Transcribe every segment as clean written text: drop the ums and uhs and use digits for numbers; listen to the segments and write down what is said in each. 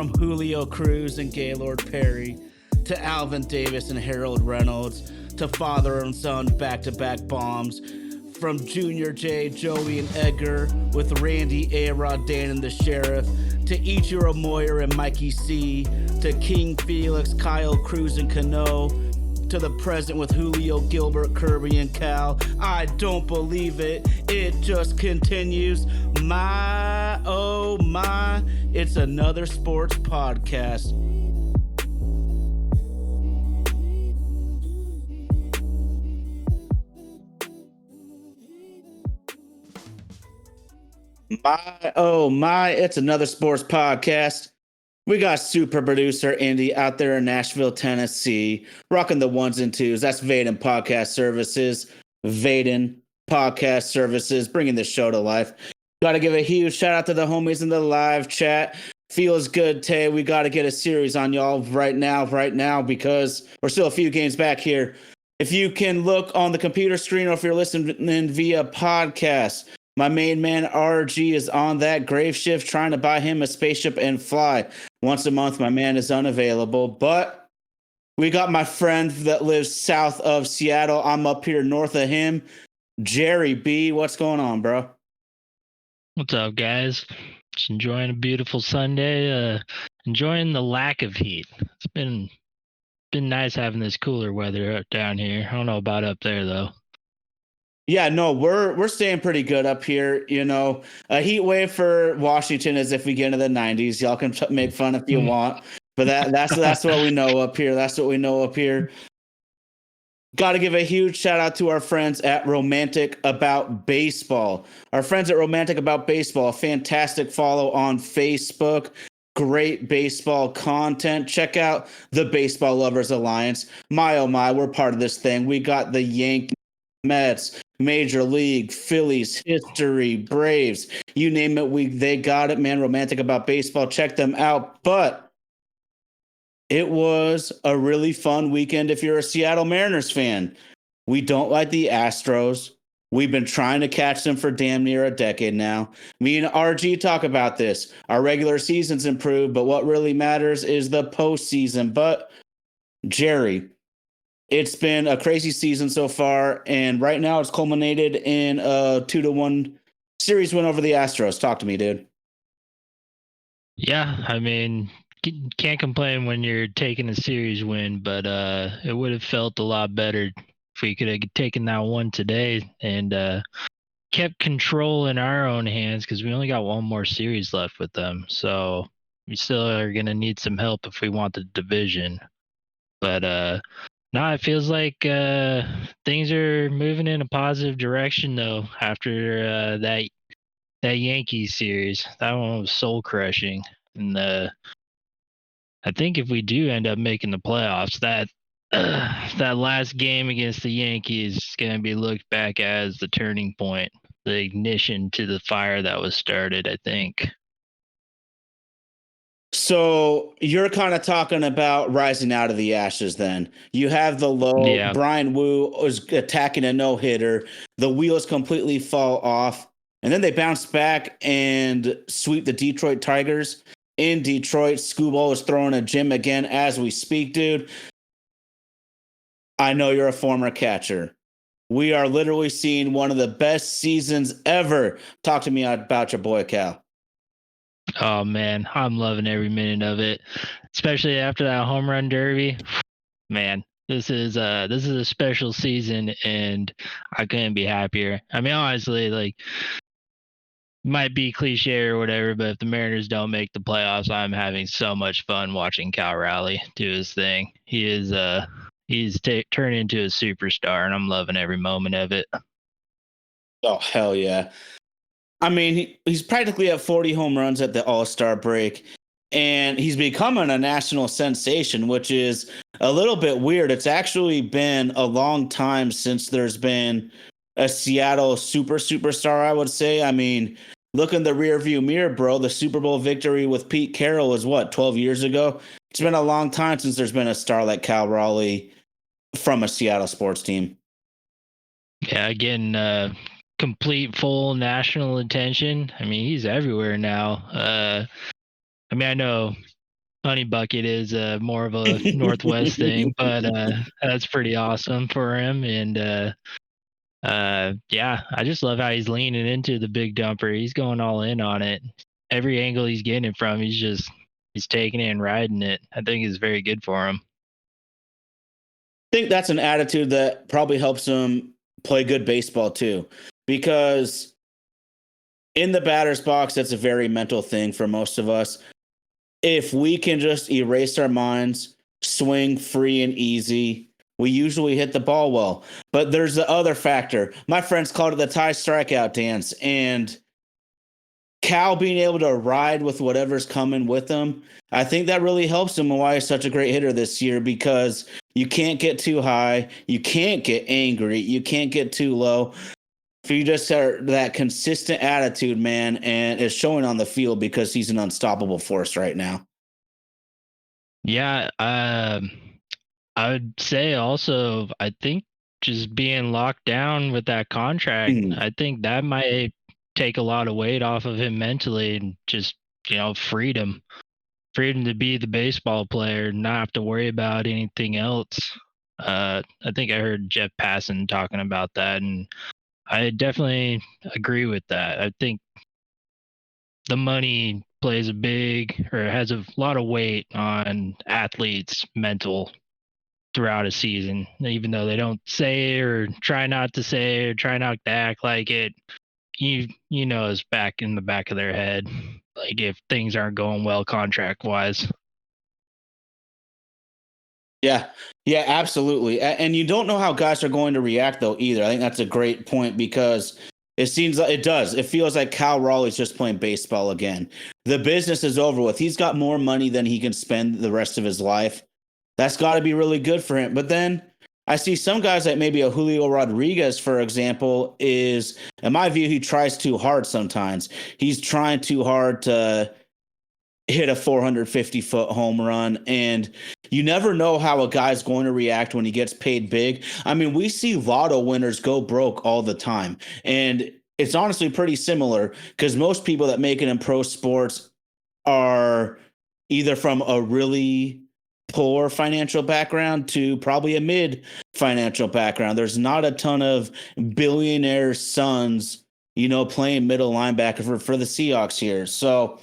from Julio Cruz and Gaylord Perry to Alvin Davis and Harold Reynolds to father and son back-to-back bombs, from Junior J, Joey, and Edgar with Randy, A-Rod, Dan, and the Sheriff, to Ichiro Moyer and Mikey C, to King Felix, Kyle Cruz, and Cano, to the present with Julio, Gilbert, Kirby, and Cal. I don't believe it. It just continues. My, oh my, it's another sports podcast. My, oh my, it's another sports podcast. We got super producer Indy out there in Nashville, Tennessee, rocking the ones and twos. That's Vaden Podcast Services. Vaden Podcast Services, bringing the show to life. Got to give a huge shout out to the homies in the live chat. Feels good, Tay. We got to get a series on y'all right now, because we're still a few games back here. If you can look on the computer screen or if you're listening via podcast, my main man RG is on that grave shift trying to buy him a spaceship and fly. Once a month, my man is unavailable. But we got my friend that lives south of Seattle. I'm up here north of him. JerryB, what's going on, bro? What's up, guys? Just enjoying a beautiful Sunday. Enjoying the lack of heat. It's been nice having this cooler weather down here. I don't know about up there, though. Yeah, no, we're staying pretty good up here. You know, a heat wave for Washington is if we get into the 90s. Y'all can make fun if you want, but that's what we know up here. That's what we know up here. Got to give a huge shout out to our friends at Romantic About Baseball. Our friends at Romantic About Baseball, a fantastic follow on Facebook. Great baseball content. Check out the Baseball Lovers Alliance. My, oh my, we're part of this thing. We got the Yankees, Mets, Major League, Phillies, history, Braves, you name it, they got it, man. Romantic About Baseball. Check them out. But it was a really fun weekend if you're a Seattle Mariners fan. We don't like the Astros. We've been trying to catch them for damn near a decade now. Me and RG talk about this. Our regular season's improved, but what really matters is the postseason. But Jerry, it's been a crazy season so far, and right now it's culminated in a 2-1 series win over the Astros. Talk to me, dude. Yeah, I mean, can't complain when you're taking a series win, but it would have felt a lot better if we could have taken that one today and kept control in our own hands, because we only got one more series left with them. So we still are going to need some help if we want the division. But no, it feels like things are moving in a positive direction, though, after that Yankees series. That one was soul-crushing. And I think if we do end up making the playoffs, that that last game against the Yankees is going to be looked back as the turning point, the ignition to the fire that was started, I think. So you're kind of talking about rising out of the ashes then. You have the low. Yeah. Brian Wu is attacking a no-hitter. The wheels completely fall off. And then they bounce back and sweep the Detroit Tigers. In Detroit, Scooball is throwing a gym again as we speak, dude. I know you're a former catcher. We are literally seeing one of the best seasons ever. Talk to me about your boy, Cal. Oh man, I'm loving every minute of it, especially after that home run derby. Man, this is a special season, and I couldn't be happier. I mean, honestly, like, might be cliche or whatever, but if the Mariners don't make the playoffs, I'm having so much fun watching Cal Raleigh do his thing. He's turned into a superstar, and I'm loving every moment of it. Oh hell yeah! I mean, he's practically at 40 home runs at the All-Star break, and he's becoming a national sensation, which is a little bit weird. It's actually been a long time since there's been a Seattle superstar, I would say. I mean, look in the rearview mirror, bro. The Super Bowl victory with Pete Carroll was, 12 years ago? It's been a long time since there's been a star like Cal Raleigh from a Seattle sports team. Yeah, again, complete full national attention. I mean, he's everywhere now. I mean, I know Honey Bucket is more of a Northwest thing, but that's pretty awesome for him. And yeah, I just love how he's leaning into the big dumper. He's going all in on it. Every angle he's getting it from, he's taking it and riding it. I think it's very good for him. I think that's an attitude that probably helps him play good baseball too, because in the batter's box, that's a very mental thing for most of us. If we can just erase our minds, swing free and easy, we usually hit the ball well. But there's the other factor. My friends called it the Thai strikeout dance, and Cal being able to ride with whatever's coming with him, I think that really helps him and why he's such a great hitter this year, because you can't get too high, you can't get angry, you can't get too low. If you just are that consistent attitude, man, and it's showing on the field because he's an unstoppable force right now. Yeah, I would say also, I think just being locked down with that contract, I think that might take a lot of weight off of him mentally, and just, freedom to be the baseball player, not have to worry about anything else. I think I heard Jeff Passan talking about that, and I definitely agree with that. I think the money plays has a lot of weight on athletes' mental throughout a season, even though they don't say it or try not to say it or try not to act like it. It's back in the back of their head, like if things aren't going well contract wise. Yeah. Yeah, absolutely. And you don't know how guys are going to react though either. I think that's a great point, because it seems like it does. It feels like Cal Raleigh's just playing baseball again. The business is over with. He's got more money than he can spend the rest of his life. That's got to be really good for him. But then I see some guys, like maybe a Julio Rodriguez, for example, is, in my view, he tries too hard sometimes. He's trying too hard to hit a 450-foot home run, and you never know how a guy's going to react when he gets paid big. I mean, we see lotto winners go broke all the time, and it's honestly pretty similar, because most people that make it in pro sports are either from a really poor financial background to probably a mid financial background. There's not a ton of billionaire sons, playing middle linebacker for the Seahawks here. So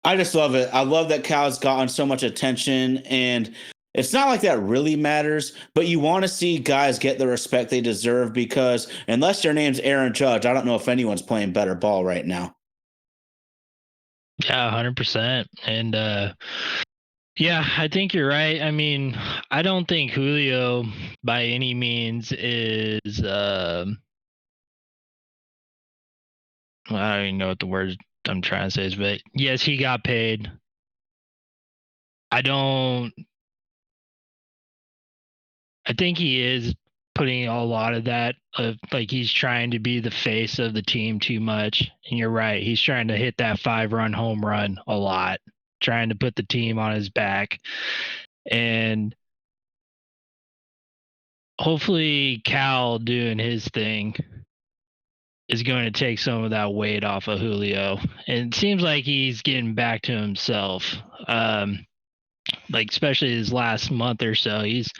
I just love it. I love that Cal's gotten so much attention, and it's not like that really matters, but you want to see guys get the respect they deserve, because unless their name's Aaron Judge, I don't know if anyone's playing better ball right now. Yeah, 100%. And yeah, I think you're right. I mean, I don't think Julio by any means is I don't even know what the word I'm trying to say is, but yes, he got paid. I think he is putting a lot of that of, like, he's trying to be the face of the team too much. And you're right. He's trying to hit that 5-run home run a lot, trying to put the team on his back. And hopefully Cal doing his thing is going to take some of that weight off of Julio. And it seems like he's getting back to himself. Like, especially his last month or so, he's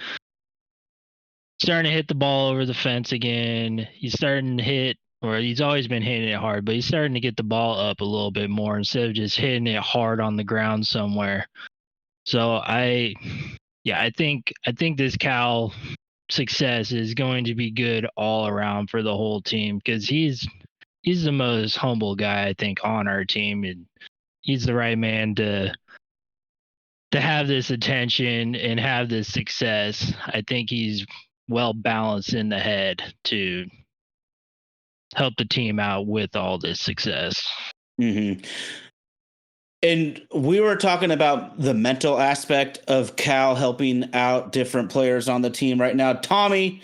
starting to hit the ball over the fence again. He's starting to hit, or he's always been hitting it hard, but he's starting to get the ball up a little bit more instead of just hitting it hard on the ground somewhere. So I think this Cal success is going to be good all around for the whole team, because he's the most humble guy I think on our team, and he's the right man to have this attention and have this success. I think he's well balanced in the head to help the team out with all this success. Mm-hmm. And we were talking about the mental aspect of Cal helping out different players on the team right now. Tommy,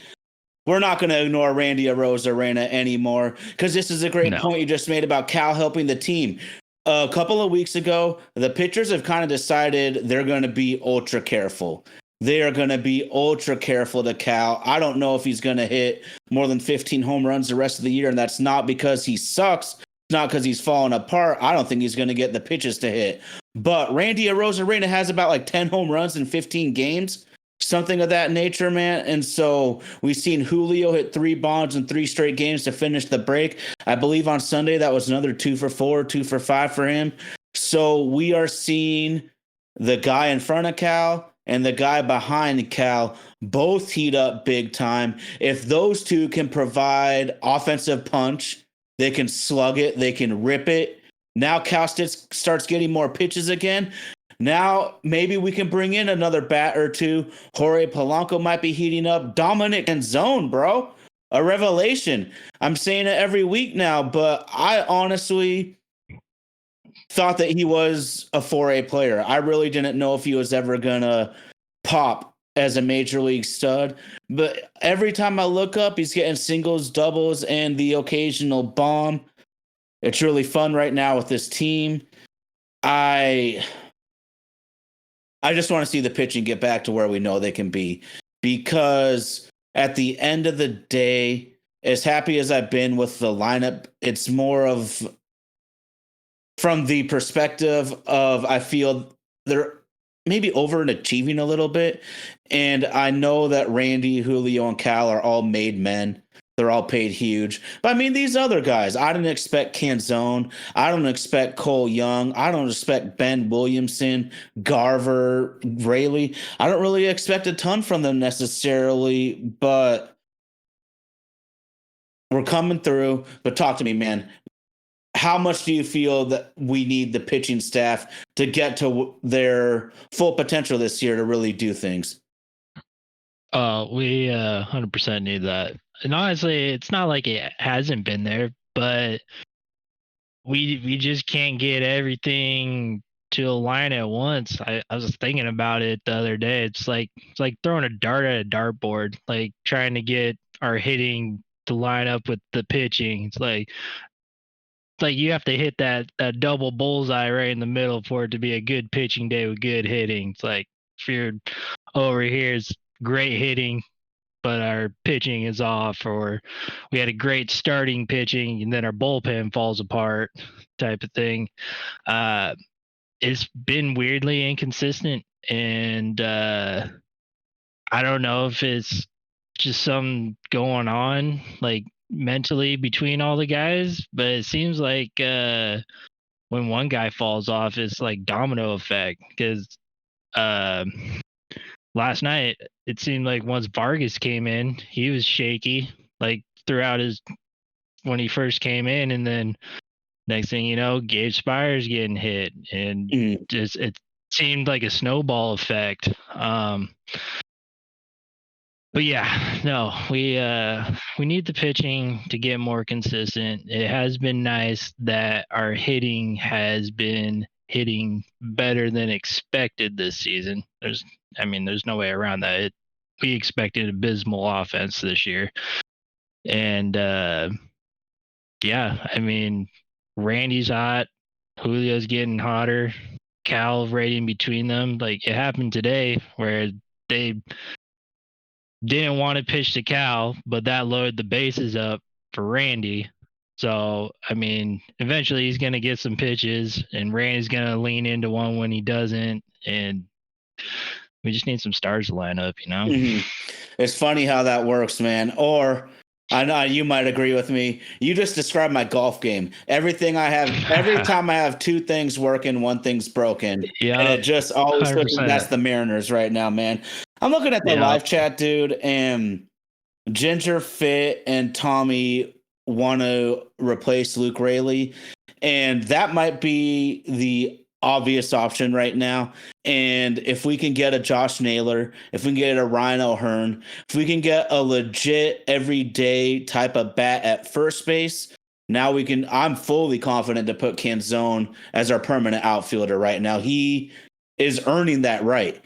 we're not going to ignore Randy Arozarena anymore, because this is a great point you just made about Cal helping the team. A couple of weeks ago, the pitchers have kind of decided they're going to be ultra careful. They are going to be ultra careful to Cal. I don't know if he's going to hit more than 15 home runs the rest of the year, and that's not because he sucks. It's not because he's falling apart. I don't think he's going to get the pitches to hit. But Randy Arozarena has about like 10 home runs in 15 games, something of that nature, man. And so we've seen Julio hit 3 bombs in 3 straight games to finish the break. I believe on Sunday that was another 2 for 4, 2 for 5 for him. So we are seeing the guy in front of Cal and the guy behind Cal both heat up big time. If those two can provide offensive punch, they can slug it, they can rip it. Now Cal starts getting more pitches again. Now maybe we can bring in another bat or two. Jorge Polanco might be heating up. Dominic Canzone, bro. A revelation. I'm saying it every week now, but I honestly thought that he was a 4A player. I really didn't know if he was ever going to pop as a major league stud. But every time I look up, he's getting singles, doubles, and the occasional bomb. It's really fun right now with this team. I just want to see the pitching get back to where we know they can be, because at the end of the day, as happy as I've been with the lineup, it's more of from the perspective of I feel they're maybe overachieving a little bit. And I know that Randy, Julio, and Cal are all made men. They're all paid huge. But I mean, these other guys, I didn't expect Canzone. I don't expect Cole Young. I don't expect Ben Williamson, Garver, Rayleigh. I don't really expect a ton from them necessarily, but we're coming through. But talk to me, man. How much do you feel that we need the pitching staff to get to their full potential this year to really do things? We 100% need that. And honestly, it's not like it hasn't been there, but we just can't get everything to align at once. I was thinking about it the other day. It's like throwing a dart at a dartboard, like trying to get our hitting to line up with the pitching. It's like you have to hit that double bullseye right in the middle for it to be a good pitching day with good hitting. It's like if you're over here, it's great hitting, but our pitching is off, or we had a great starting pitching and then our bullpen falls apart type of thing. It's been weirdly inconsistent, and I don't know if it's just some going on like mentally between all the guys, but it seems like when one guy falls off, it's like domino effect, because last night it seemed like once Vargas came in, he was shaky like throughout his when he first came in, and then next thing you know, Gabe Spires getting hit, and just it seemed like a snowball effect. But yeah, no, we need the pitching to get more consistent. It has been nice that our hitting has been hitting better than expected this season. There's no way around that. We expected abysmal offense this year. And yeah, I mean, Randy's hot, Julio's getting hotter, Cal right in between them. Like it happened today where they didn't want to pitch to Cal, but that loaded the bases up for Randy. So, I mean, eventually he's going to get some pitches, and Randy's going to lean into one when he doesn't. And we just need some stars to line up, you know? Mm-hmm. It's funny how that works, man. Or I know you might agree with me. You just described my golf game. Every time I have 2 things working, 1 thing's broken. Yeah. And it just always looks like that's the Mariners right now, man. I'm looking at the live chat, dude, and Ginger, Fit, and Tommy want to replace Luke Rayleigh. And that might be the obvious option right now. And if we can get a Josh Naylor, if we can get a Ryan O'Hearn, if we can get a legit everyday type of bat at first base, now I'm fully confident to put Canzone as our permanent outfielder right now. He is earning that right.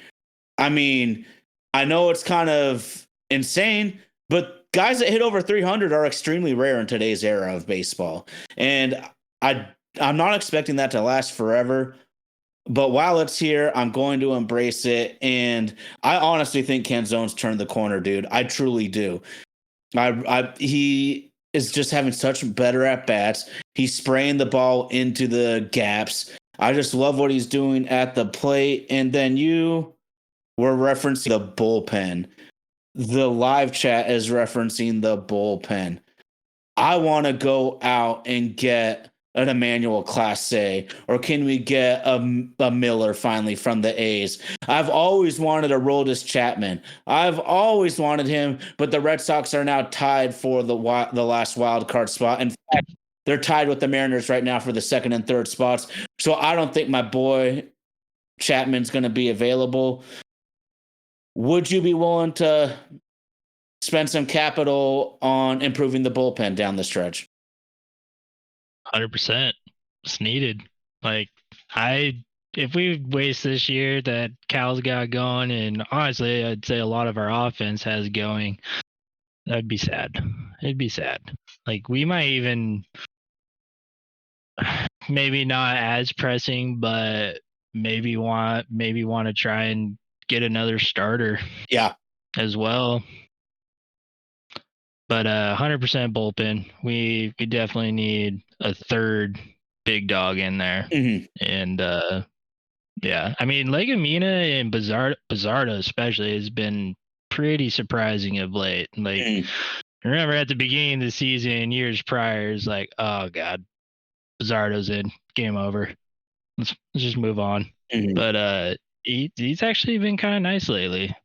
I mean, I know it's kind of insane, but guys that hit over 300 are extremely rare in today's era of baseball. And I'm not expecting that to last forever. But while it's here, I'm going to embrace it. And I honestly think Canzone's turned the corner, dude. I truly do. He is just having such better at bats. He's spraying the ball into the gaps. I just love what he's doing at the plate. And then you were referencing the bullpen. The live chat is referencing the bullpen. I want to go out and get an Emmanuel Class A, or can we get a Miller finally from the A's? I've always wanted a Roldis Chapman. I've always wanted him, but the Red Sox are now tied for the last wild card spot. In fact, they're tied with the Mariners right now for the second and third spots. So I don't think my boy Chapman's going to be available. Would you be willing to spend some capital on improving the bullpen down the stretch? 100%. It's needed. Like, if we waste this year that Cal's got going, and honestly, I'd say a lot of our offense has going, that'd be sad. It'd be sad. Like, we might even, maybe not as pressing, but maybe want to try and get another starter. Yeah. As well. But 100% bullpen. We definitely need a third big dog in there. Mm-hmm. And yeah, I mean, Legumina and Bizardo especially has been pretty surprising of late. Like, remember at the beginning of the season, years prior, it's like, oh god, Bizardo's in, game over. Let's just move on. Mm-hmm. But he's actually been kind of nice lately.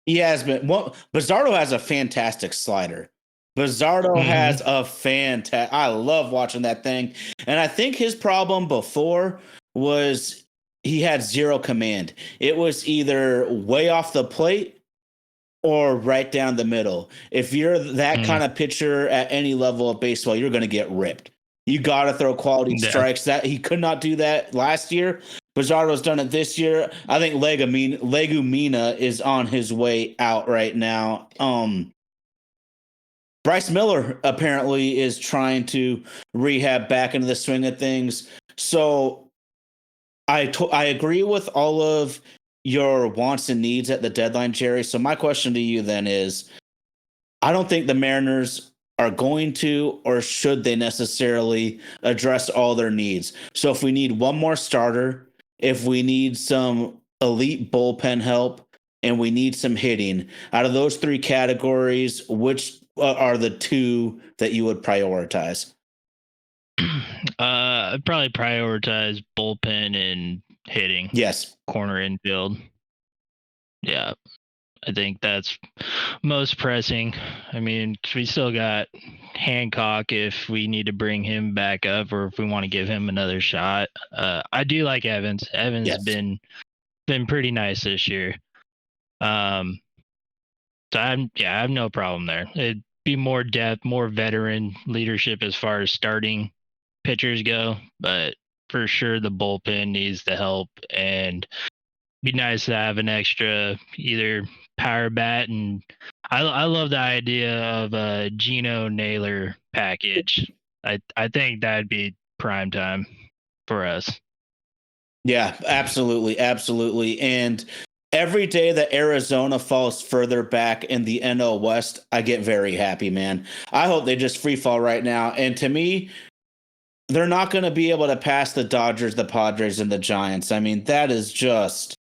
He has been. Well, Bizardo has a fantastic slider. Bizardo has a fantastic. I love watching that thing. And I think his problem before was he had zero command. It was either way off the plate or right down the middle. If you're that kind of pitcher at any level of baseball, you're going to get ripped. You got to throw quality strikes. That he could not do that last year. Bizardo's done it this year. I think Legumina is on his way out right now. Bryce Miller apparently is trying to rehab back into the swing of things. So I agree with all of your wants and needs at the deadline, Jerry. So my question to you then is, I don't think the Mariners are going to, or should they necessarily address all their needs. So if we need one more starter, if we need some elite bullpen help, and we need some hitting, out of those three categories, which are the two that you would prioritize? I'd probably prioritize bullpen and hitting. Yes. Corner infield. Yeah. I think that's most pressing. I mean, we still got Hancock if we need to bring him back up, or if we want to give him another shot. I do like Evans. Evans has been pretty nice this year. So I have no problem there. It'd be more depth, more veteran leadership as far as starting pitchers go, but for sure the bullpen needs the help, and be nice to have an extra either power bat, and I love the idea of a Geno Naylor package. I think that'd be prime time for us. Yeah, absolutely. And every day that Arizona falls further back in the NL West, I get very happy, man. I hope they just free fall right now. And to me, they're not going to be able to pass the Dodgers, the Padres, and the Giants. I mean, that is just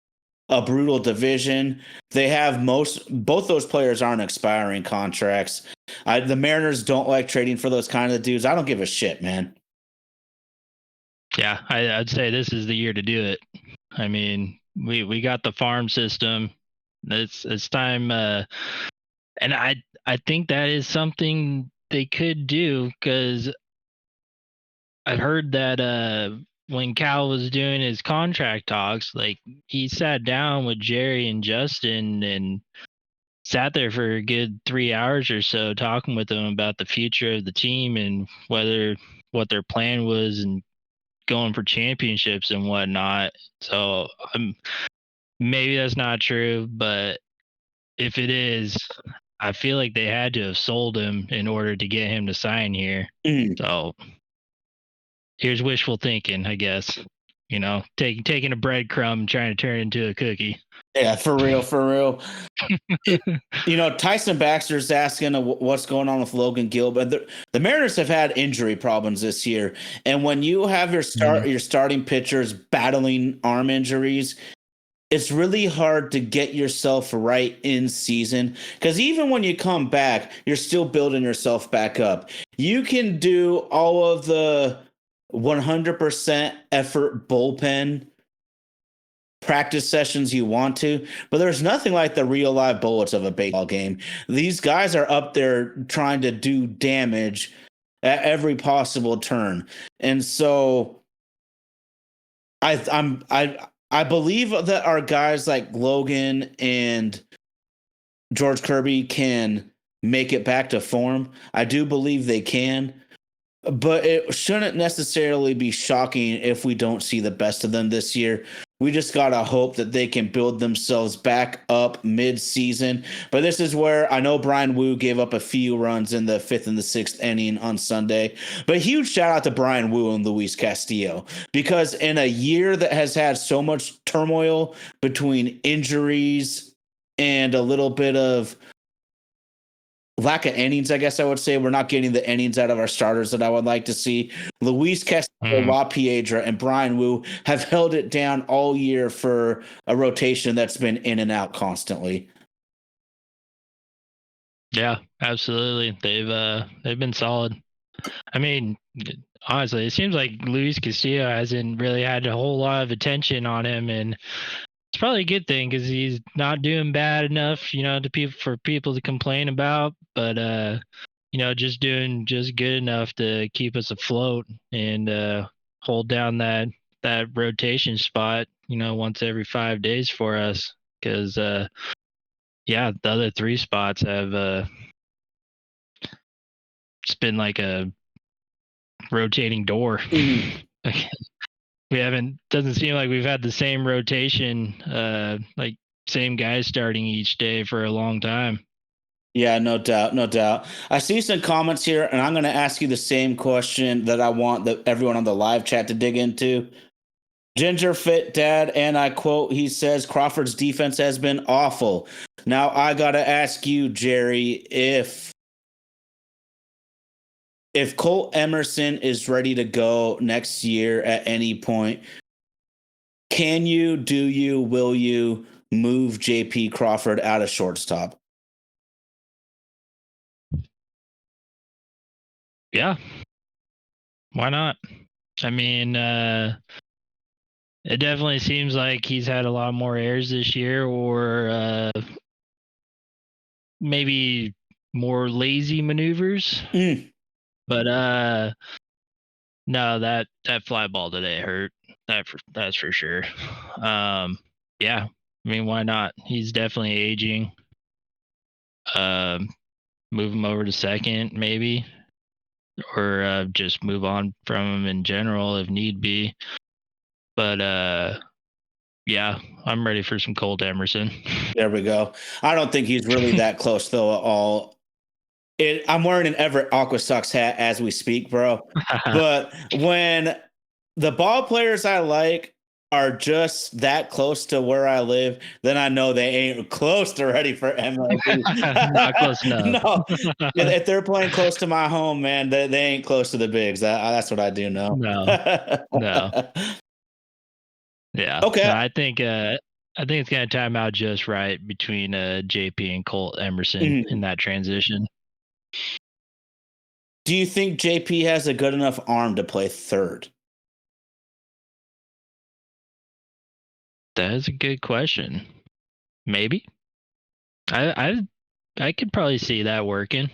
a brutal division. They have both those players aren't expiring contracts. The Mariners don't like trading for those kind of dudes. I don't give a shit, man. Yeah, I'd say this is the year to do it. I mean, we got the farm system. It's time, and I think that is something they could do, because I've heard that when Cal was doing his contract talks, like, he sat down with Jerry and Justin and sat there for a good 3 hours or so talking with them about the future of the team and what their plan was and going for championships and whatnot. So maybe that's not true, but if it is, I feel like they had to have sold him in order to get him to sign here. So here's wishful thinking, I guess. taking a breadcrumb, trying to turn it into a cookie. Yeah, for real. Tyson Baxter's asking what's going on with Logan Gilbert. The Mariners have had injury problems this year, and when you have your starting pitchers battling arm injuries, it's really hard to get yourself right in season, because even when you come back, you're still building yourself back up. You can do all of the 100% effort bullpen practice sessions you want to, but there's nothing like the real live bullets of a baseball game. These guys are up there trying to do damage at every possible turn. And so I believe that our guys like Logan and George Kirby can make it back to form. I do believe they can, but it shouldn't necessarily be shocking if we don't see the best of them this year. We just got to hope that they can build themselves back up mid-season. But this is where I know Brian Wu gave up a few runs in the 5th and the 6th inning on Sunday. But huge shout out to Brian Wu and Luis Castillo, because in a year that has had so much turmoil between injuries and a little bit of lack of innings, I guess I would say, we're not getting the innings out of our starters that I would like to see. Luis Castillo, La Piedra, and Brian Wu have held it down all year for a rotation that's been in and out constantly. Yeah, absolutely. They've been solid. I mean, honestly, it seems like Luis Castillo hasn't really had a whole lot of attention on him, and it's probably a good thing because he's not doing bad enough, for people to complain about, but just doing just good enough to keep us afloat and hold down that rotation spot, once every 5 days for us. Because the other 3 spots have it's been like a rotating door. Doesn't seem like we've had the same rotation, like same guys starting each day for a long time. Yeah, no doubt. I see some comments here, and I'm going to ask you the same question that I want everyone on the live chat to dig into. Ginger Fit Dad, and I quote, he says, Crawford's defense has been awful. Now I got to ask you, Jerry, if Colt Emerson is ready to go next year at any point, will you move JP Crawford out of shortstop? Yeah. Why not? I mean, it definitely seems like he's had a lot more errors this year, or maybe more lazy maneuvers. But no, that fly ball today hurt. That's for sure. Yeah. I mean, why not? He's definitely aging. Move him over to second, maybe, or just move on from him in general if need be. But yeah, I'm ready for some Colt Emerson. There we go. I don't think he's really that close though at all. I'm wearing an Everett Aqua Sox hat as we speak, bro. But when the ball players I like are just that close to where I live, then I know they ain't close to ready for MLB. Not close enough. No, if they're playing close to my home, man, they ain't close to the bigs. That's what I do know. No. Yeah. Okay. No, I think it's gonna time out just right between JP and Colt Emerson in that transition. Do you think JP has a good enough arm to play third? That is a good question. Maybe. I could probably see that working.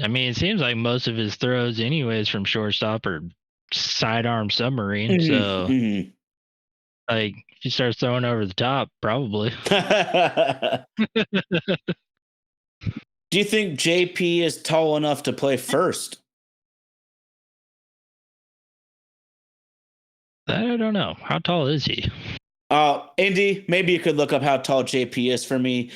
I mean, it seems like most of his throws, anyways, from shortstop are sidearm submarine. So, like, if he starts throwing over the top, probably. Do you think JP is tall enough to play first? I don't know. How tall is he? Indy, maybe you could look up how tall JP is for me.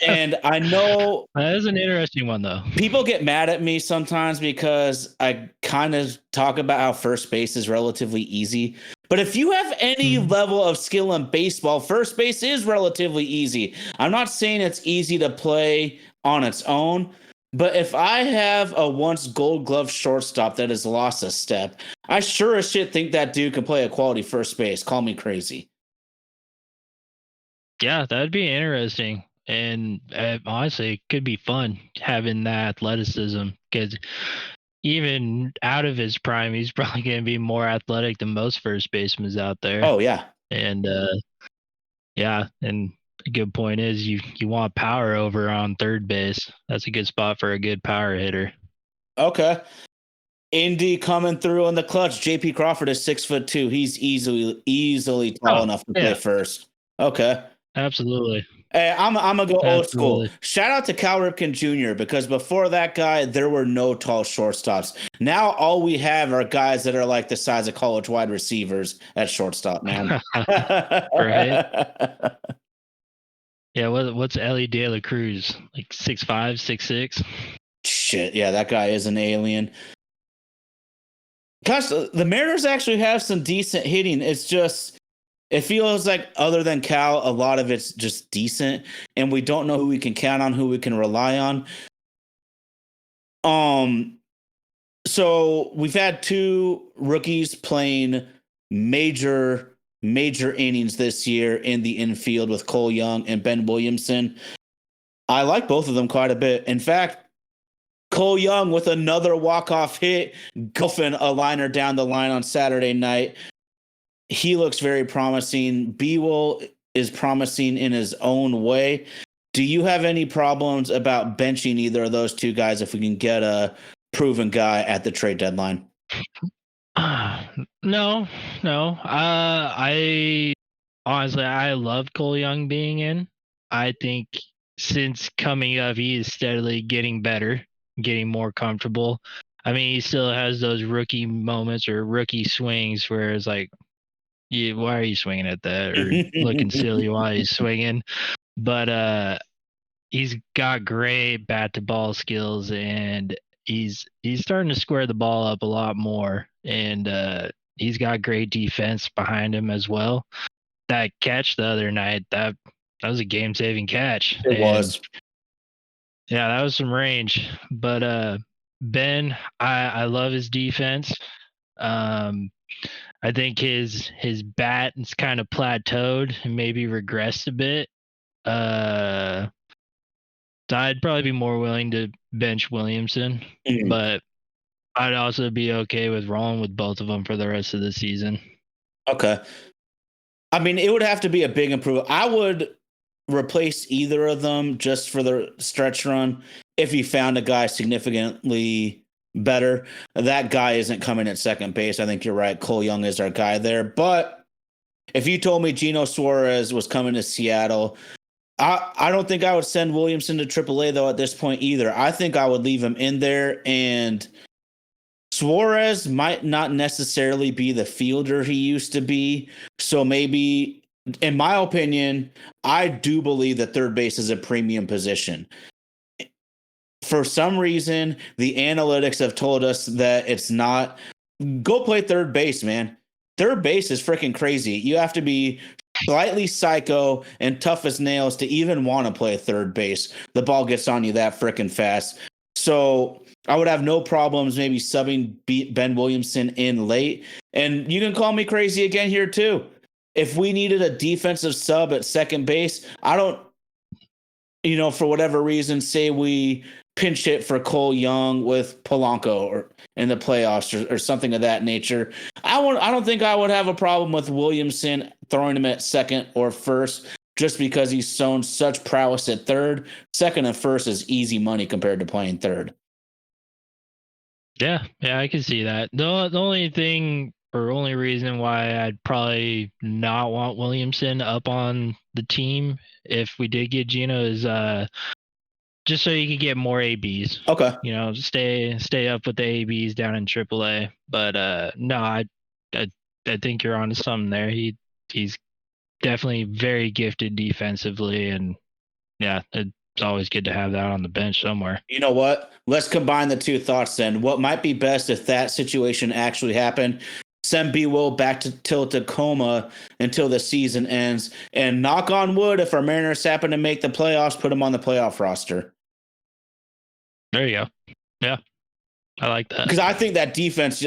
And I know that is an interesting one, though. People get mad at me sometimes because I kind of talk about how first base is relatively easy. But if you have any level of skill in baseball, first base is relatively easy. I'm not saying it's easy to play on its own, but if I have a once Gold Glove shortstop that has lost a step, I sure as shit think that dude can play a quality first base. Call me crazy. Yeah, that'd be interesting. And honestly, it could be fun having that athleticism because even out of his prime, he's probably going to be more athletic than most first basemen out there. Oh, yeah. And yeah, and a good point is you want power over on third base. That's a good spot for a good power hitter. Okay. Indy coming through in the clutch. JP Crawford is 6'2". He's easily tall enough to play first. Okay. Absolutely. Hey, I'm gonna go old school. Absolutely. Shout out to Cal Ripken Jr. because before that guy, there were no tall shortstops. Now all we have are guys that are like the size of college wide receivers at shortstop, man. Right. Yeah, what's Ellie De La Cruz? Like 6'5", 6'6"? Shit, yeah, that guy is an alien. Gosh, the Mariners actually have some decent hitting. It's just, it feels like other than Cal, a lot of it's just decent, and we don't know who we can count on, who we can rely on. So we've had two rookies playing major innings this year in the infield with Cole Young and Ben Williamson. I like both of them quite a bit. In fact, Cole Young with another walk-off hit, goofing a liner down the line on Saturday night. He looks very promising. B-Will is promising in his own way. Do you have any problems about benching either of those two guys if we can get a proven guy at the trade deadline? No. I honestly, I love Cole Young being in. I think since coming up, he is steadily getting better, getting more comfortable. I mean, he still has those rookie moments or rookie swings where it's like, yeah, why are you swinging at that? Or looking silly while he's swinging. But he's got great bat to ball skills, and he's starting to square the ball up a lot more, and he's got great defense behind him as well. That catch the other night, that was a game-saving catch. It was. Yeah, that was some range. But Ben, I love his defense. I think his bat is kind of plateaued and maybe regressed a bit. I'd probably be more willing to bench Williamson, but I'd also be okay with rolling with both of them for the rest of the season. Okay. I mean, it would have to be a big improvement. I would replace either of them just for the stretch run if you found a guy significantly better. That guy isn't coming at second base. I think you're right. Cole Young is our guy there. But if you told me Gino Suarez was coming to Seattle, I don't think I would send Williamson to AAA, though, at this point either. I think I would leave him in there, and Suarez might not necessarily be the fielder he used to be. So maybe, in my opinion, I do believe that third base is a premium position. For some reason, the analytics have told us that it's not. Go play third base, man. Third base is freaking crazy. You have to be slightly psycho and tough as nails to even want to play third base. The ball gets on you that freaking fast. So I would have no problems maybe subbing Ben Williamson in late. And you can call me crazy again here too. If we needed a defensive sub at second base, I don't, for whatever reason, say we pinch hit for Cole Young with Polanco or in the playoffs or something of that nature. I don't think I would have a problem with Williamson throwing him at second or first just because he's shown such prowess at third. Second and first is easy money compared to playing third. Yeah, I can see that. The only thing or only reason why I'd probably not want Williamson up on the team if we did get Gino is just so you could get more ABs. Okay. Stay up with the ABs down in AAA. But no, I think you're onto something there. He's definitely very gifted defensively, and yeah, it's always good to have that on the bench somewhere. You know what? Let's combine the two thoughts then. What might be best if that situation actually happened? send B. Will back to Tacoma until the season ends. And knock on wood, if our Mariners happen to make the playoffs, put them on the playoff roster. There you go. Yeah, I like that. Because I think that defense,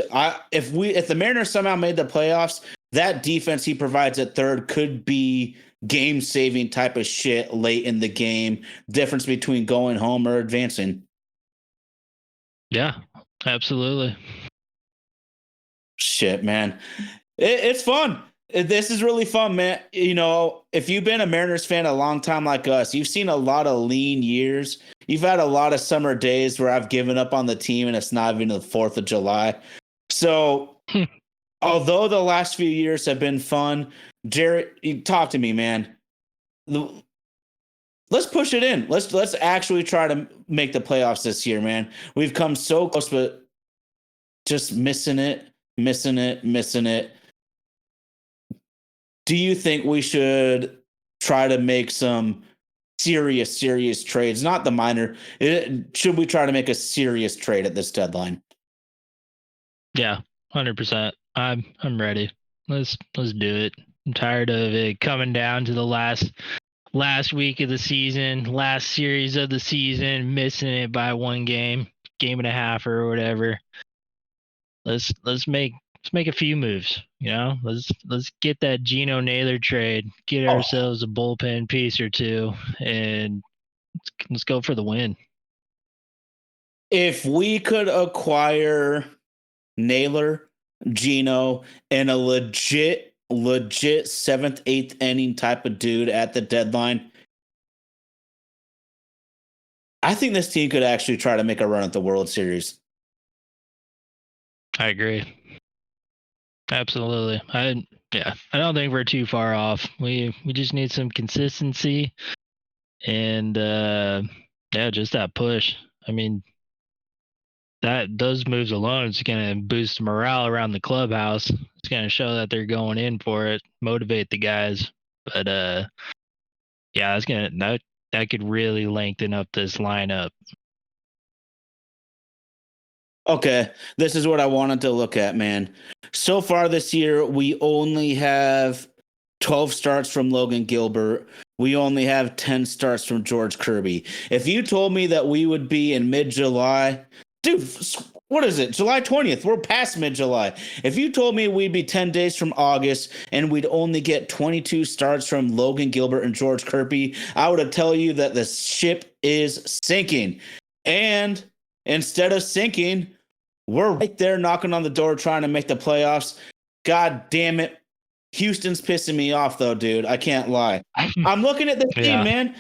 if the Mariners somehow made the playoffs, that defense he provides at third could be game-saving type of shit late in the game. Difference between going home or advancing. Yeah, absolutely. Shit, man. It's fun. This is really fun, man. You know, if you've been a Mariners fan a long time like us, you've seen a lot of lean years. You've had a lot of summer days where I've given up on the team and it's not even the 4th of July. So, although the last few years have been fun, Jerry, you talk to me, man. Let's push it in. Let's actually try to make the playoffs this year, man. We've come so close, but just missing it. Do you think we should try to make some serious trades? Not the minor. Should we try to make a serious trade at this deadline? Yeah, 100%. I'm ready. Let's do it. I'm tired of it coming down to the last week of the season, last series of the season, missing it by one game and a half or whatever. Let's make a few moves, you know. Let's get that Geno Naylor trade, get ourselves a bullpen piece or two, and let's go for the win. If we could acquire Naylor, Geno, and a legit 7th, 8th inning type of dude at the deadline, I think this team could actually try to make a run at the World Series. I agree. Absolutely. I don't think we're too far off. We just need some consistency and just that push. I mean, those moves alone is going to boost morale around the clubhouse. It's going to show that they're going in for it, motivate the guys. But that could really lengthen up this lineup. Okay, this is what I wanted to look at, man. So far this year, we only have 12 starts from Logan Gilbert. We only have 10 starts from George Kirby. If you told me that we would be in mid-July, dude, what is it? July 20th. We're past mid-July. If you told me we'd be 10 days from August and we'd only get 22 starts from Logan Gilbert and George Kirby, I would have tell you that the ship is sinking. And instead of sinking, we're right there knocking on the door trying to make the playoffs. God damn it. Houston's pissing me off, though, dude. I can't lie. I'm looking at this team, man.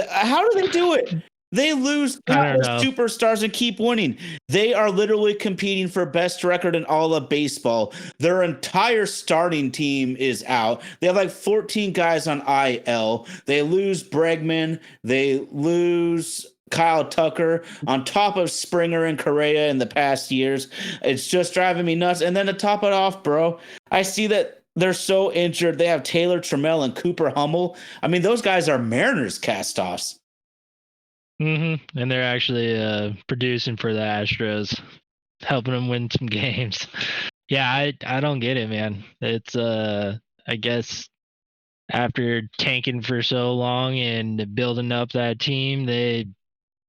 How do they do it? They lose superstars and keep winning. They are literally competing for best record in all of baseball. Their entire starting team is out. They have like 14 guys on IL. They lose Bregman. They lose Kyle Tucker on top of Springer and Correa in the past years. It's just driving me nuts. And then to top it off, bro, I see that they're so injured. They have Taylor Trammell and Cooper Hummel. I mean, those guys are Mariners cast-offs. Mm-hmm. And they're actually producing for the Astros, helping them win some games. Yeah, I don't get it, man. It's I guess after tanking for so long and building up that team, it's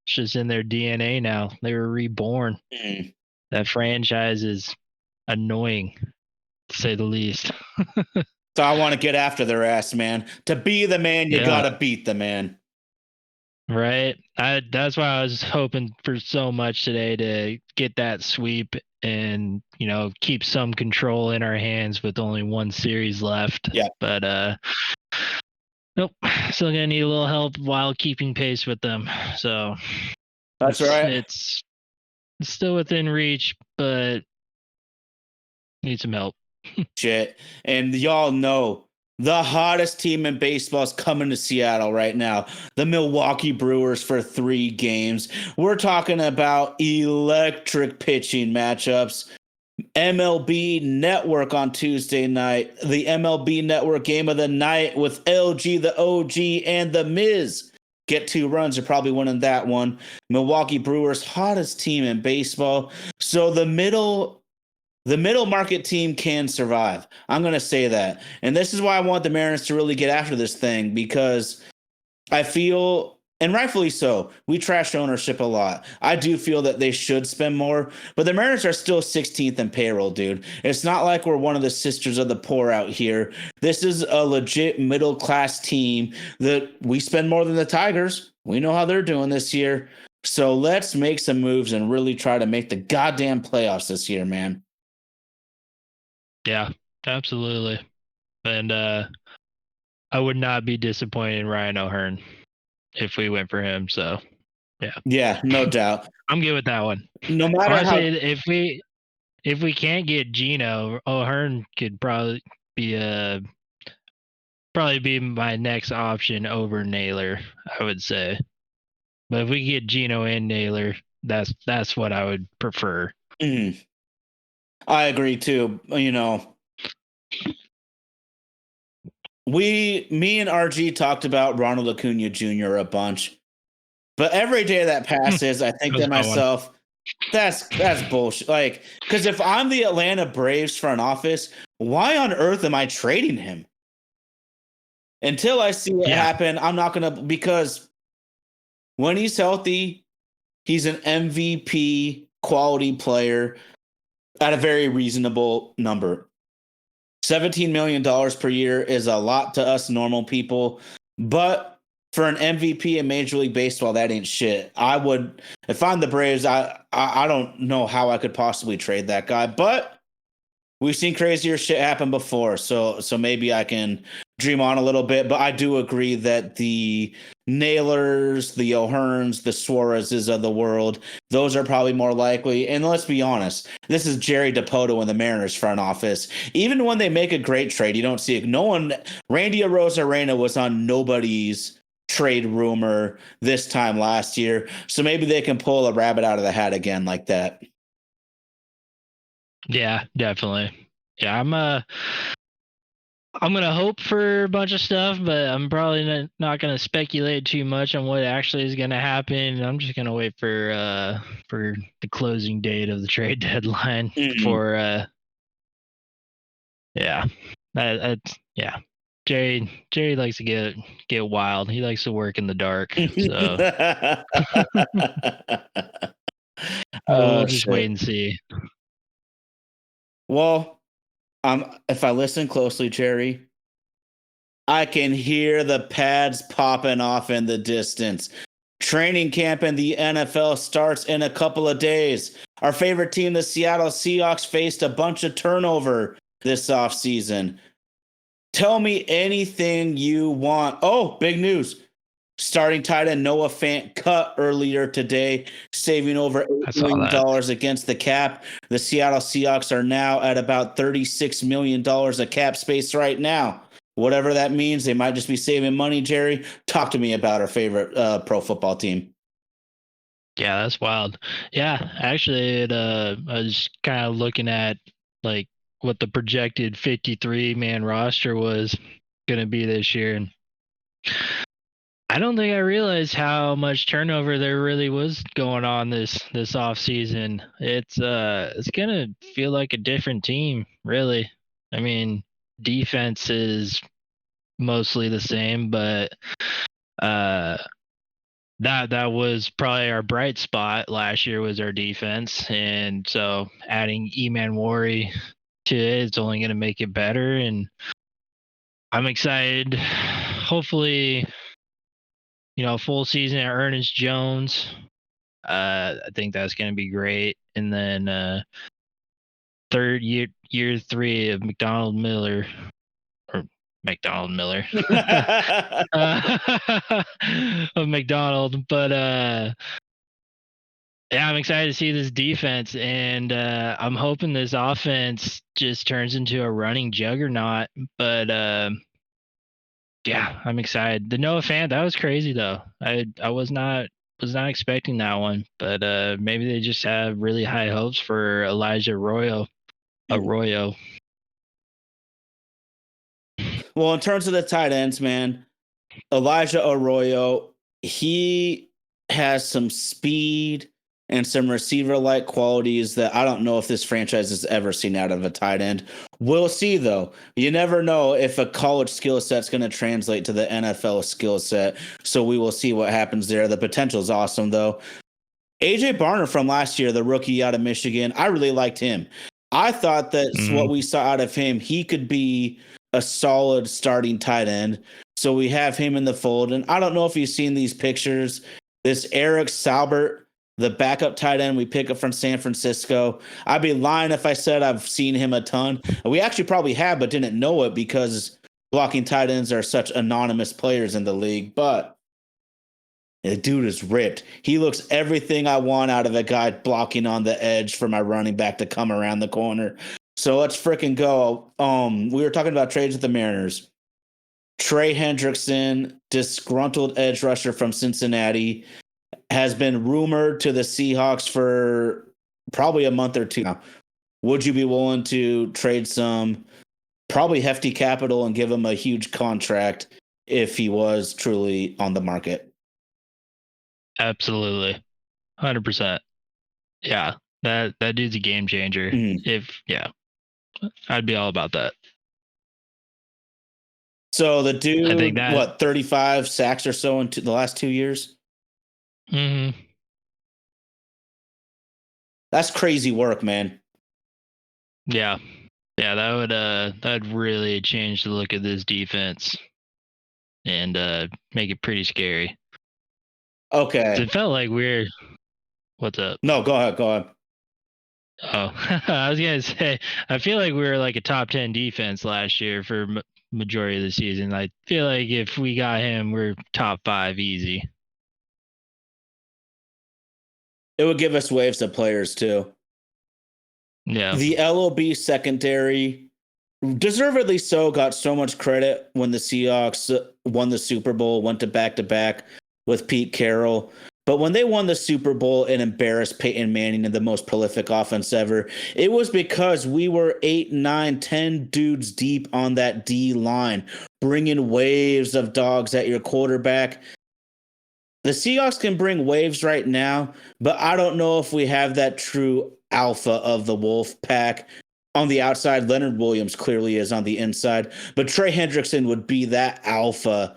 just in their DNA now. They were reborn. That franchise is annoying, to say the least. So I want to get after their ass, man. To be the man, you gotta beat the man. Right. That's why I was hoping for so much today to get that sweep and, you know, keep some control in our hands with only one series left. Yeah. But nope. Still gonna need a little help while keeping pace with them. So that's right. It's still within reach, but need some help. Shit. And y'all know the hottest team in baseball is coming to Seattle right now. The Milwaukee Brewers for 3 games. We're talking about electric pitching matchups. MLB Network on Tuesday night. The MLB Network game of the night with LG, the OG, and the Miz. Get 2 runs. You're probably winning that one. Milwaukee Brewers, hottest team in baseball. So the middle the middle market team can survive. I'm going to say that. And this is why I want the Mariners to really get after this thing, because I feel, and rightfully so, we trash ownership a lot. I do feel that they should spend more, but the Mariners are still 16th in payroll, dude. It's not like we're one of the sisters of the poor out here. This is a legit middle class team that we spend more than the Tigers. We know how they're doing this year. So let's make some moves and really try to make the goddamn playoffs this year, man. Yeah, absolutely. And I would not be disappointed in Ryan O'Hearn if we went for him. So, yeah. Yeah, no doubt. I'm good with that one. No matter Honestly, how. if we can't get Gino, O'Hearn could probably be my next option over Naylor, I would say. But if we get Gino and Naylor, that's what I would prefer. I agree too. You know, me and RG talked about Ronald Acuna Jr. a bunch, but every day that passes, I think to myself, that's bullshit. Like, because if I'm the Atlanta Braves front office, why on earth am I trading him? Until I see it happen, I'm not gonna, because when he's healthy, he's an MVP quality player at a very reasonable number. $17 million per year is a lot to us normal people, but for an MVP in Major League Baseball, that ain't shit. I would, if I'm the Braves, I don't know how I could possibly trade that guy, but we've seen crazier shit happen before, so maybe I can dream on a little bit. But I do agree that the Naylors, the O'Hearns, the Suarez's of the world, those are probably more likely. And let's be honest, this is Jerry Dipoto in the Mariners front office. Even when they make a great trade, you don't see it. No one, Randy Arozarena was on nobody's trade rumor this time last year, so maybe they can pull a rabbit out of the hat again like that. Yeah, definitely. Yeah, I'm gonna hope for a bunch of stuff, but I'm probably not gonna speculate too much on what actually is gonna happen. I'm just gonna wait for the closing date of the trade deadline for yeah. Yeah. Jerry likes to get wild. He likes to work in the dark. So we'll just wait and see. Well, if I listen closely, Jerry, I can hear the pads popping off in the distance. Training camp in the NFL starts in a couple of days. Our favorite team, the Seattle Seahawks, faced a bunch of turnover this offseason. Tell me anything you want. Oh, big news. Starting tight end Noah Fant cut earlier today, saving over $8 million against the cap. The Seattle Seahawks are now at about $36 million of cap space right now. Whatever that means, they might just be saving money, Jerry. Talk to me about our favorite pro football team. Yeah, that's wild. Yeah, actually, I was kind of looking at like what the projected 53-man roster was going to be this year. And I don't think I realized how much turnover there really was going on this off season. It's gonna feel like a different team, really. I mean, defense is mostly the same, but that was probably our bright spot last year was our defense, and so adding Eman Wari to it is only gonna make it better. And I'm excited. Hopefully, full season at Ernest Jones. I think that's going to be great. And then year 3 of McDonald Miller. Of McDonald. But yeah, I'm excited to see this defense, and I'm hoping this offense just turns into a running juggernaut. But yeah, I'm excited. The Noah Fant, that was crazy though. I was not expecting that one, but maybe they just have really high hopes for Elijah Arroyo. Well, in terms of the tight ends, man, Elijah Arroyo, he has some speed and some receiver-like qualities that I don't know if this franchise has ever seen out of a tight end. We'll see, though. You never know if a college skill set's going to translate to the NFL skill set, so we will see what happens there. The potential is awesome, though. AJ Barner from last year, the rookie out of Michigan, I really liked him. I thought that what we saw out of him, he could be a solid starting tight end. So we have him in the fold. And I don't know if you've seen these pictures. This Eric Saubert, the backup tight end we pick up from San Francisco. I'd be lying if I said I've seen him a ton. We actually probably have, but didn't know it because blocking tight ends are such anonymous players in the league. But the dude is ripped. He looks everything I want out of a guy blocking on the edge for my running back to come around the corner. So let's freaking go. We were talking about trades with the Mariners. Trey Hendrickson, disgruntled edge rusher from Cincinnati, has been rumored to the Seahawks for probably a month or two now. Would you be willing to trade some probably hefty capital and give him a huge contract if he was truly on the market? Absolutely. 100%. Yeah. That dude's a game changer. I'd be all about that. So the dude, I think 35 sacks or so in the last 2 years? Mm-hmm. That's crazy work, man. Yeah. Yeah, that'd really change the look of this defense and make it pretty scary. Okay. It felt like we're... What's up? No, go ahead. Oh, I was going to say, I feel like we were like a top 10 defense last year for majority of the season. I feel like if we got him, we're top 5 easy. It would give us waves of players too. Yeah. The LOB secondary, deservedly so, got so much credit when the Seahawks won the Super Bowl, went to back-to-back with Pete Carroll. But when they won the Super Bowl and embarrassed Peyton Manning in the most prolific offense ever, it was because we were 8, 9, 10 dudes deep on that D line, bringing waves of dogs at your quarterback. The Seahawks can bring waves right now, but I don't know if we have that true alpha of the Wolf Pack. On the outside, Leonard Williams clearly is on the inside, but Trey Hendrickson would be that alpha